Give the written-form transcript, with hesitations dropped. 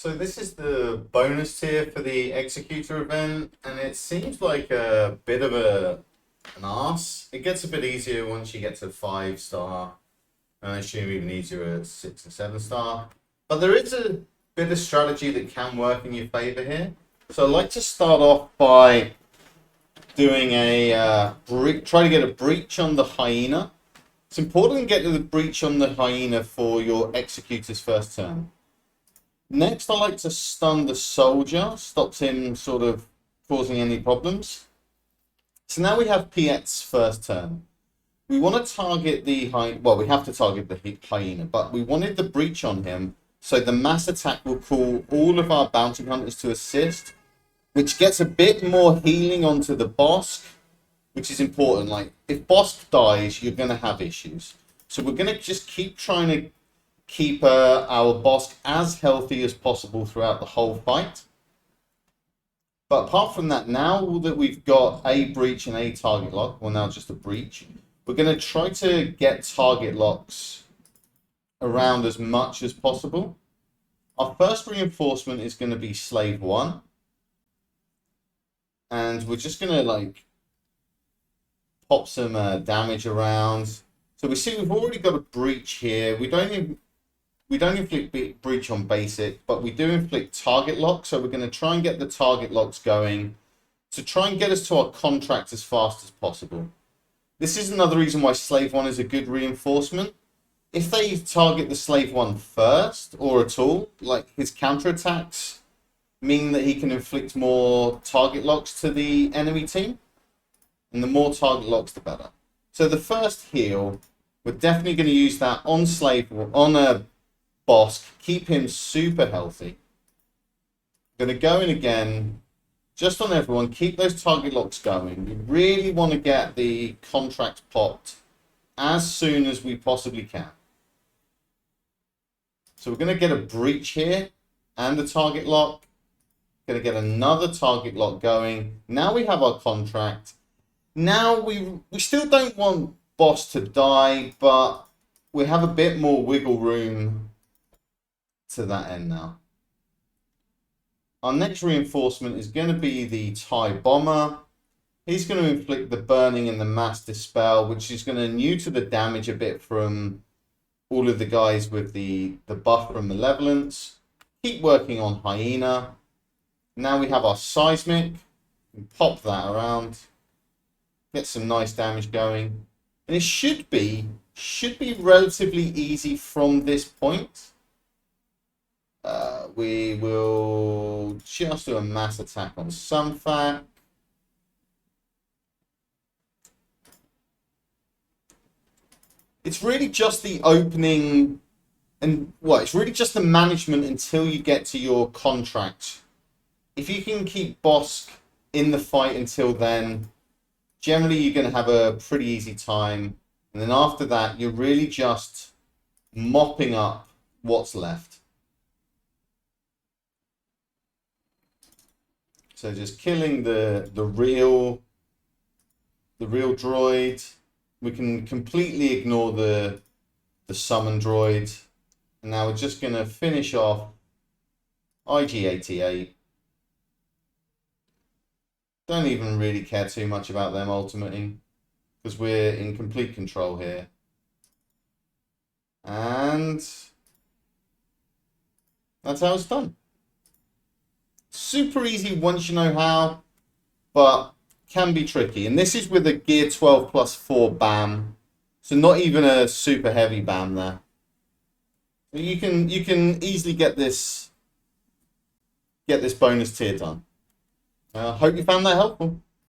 So this is the bonus tier for the Executor event, and it seems like a bit of an arse. It gets a bit easier once you get to 5-star, and I assume even easier at 6 and 7-star. But there is a bit of strategy that can work in your favor here. So I'd like to start off by doing a try to get a breach on the hyena. It's important to get the breach on the hyena for your Executor's first turn. Next, I like to stun the soldier, stops him sort of causing any problems. So now we have PX's first turn. We want to target the hyena, well, we have to target the hyena, but we wanted the breach on him, so the mass attack will call all of our bounty hunters to assist, which gets a bit more healing onto the boss, which is important. Like, if boss dies, you're going to have issues. So we're going to just keep trying to keep our boss as healthy as possible throughout the whole fight. But apart from that, now that we've got a breach and a target lock, well, now just a breach, we're going to try to get target locks around as much as possible. Our first reinforcement is going to be Slave 1. And we're just going to, like, pop some damage around. So we see we've already got a breach here. We don't inflict breach on basic, but we do inflict target lock. So we're going to try and get the target locks going to try and get us to our contract as fast as possible. This is another reason why Slave 1 is a good reinforcement. If they target the Slave 1 first, or at all, like, his counterattacks mean that he can inflict more target locks to the enemy team. And the more target locks, the better. So the first heal, we're definitely going to use that on on a boss, keep him super healthy. I'm going to go in again, just on everyone, keep those target locks going. We really want to get the contract popped as soon as we possibly can. So we're going to get a breach here and a target lock. Going to get another target lock going. Now we have our contract. Now we still don't want boss to die, but we have a bit more wiggle room to that end now. Our next reinforcement is going to be the TIE Bomber. He's going to inflict the burning and the mass dispel, which is going to neuter the damage a bit from all of the guys with the buff from Malevolence. Keep working on Hyena. Now we have our Seismic. Pop that around. Get some nice damage going. And it should be relatively easy from this point. We will just do a mass attack on Sunfac. It's really just the opening and it's really just the management until you get to your contract. If you can keep Bosk in the fight until then, generally you're going to have a pretty easy time. And then after that, you're really just mopping up what's left. So just killing the real droid. We can completely ignore the summon droid. And now we're just going to finish off IG-88. Don't even really care too much about them ultimately, because we're in complete control here. And that's how it's done. Super easy once you know how, but can be tricky. And this is with a gear 12 plus 4 BAM. So not even a super heavy BAM there. You can easily get this bonus tier done. Hope you found that helpful.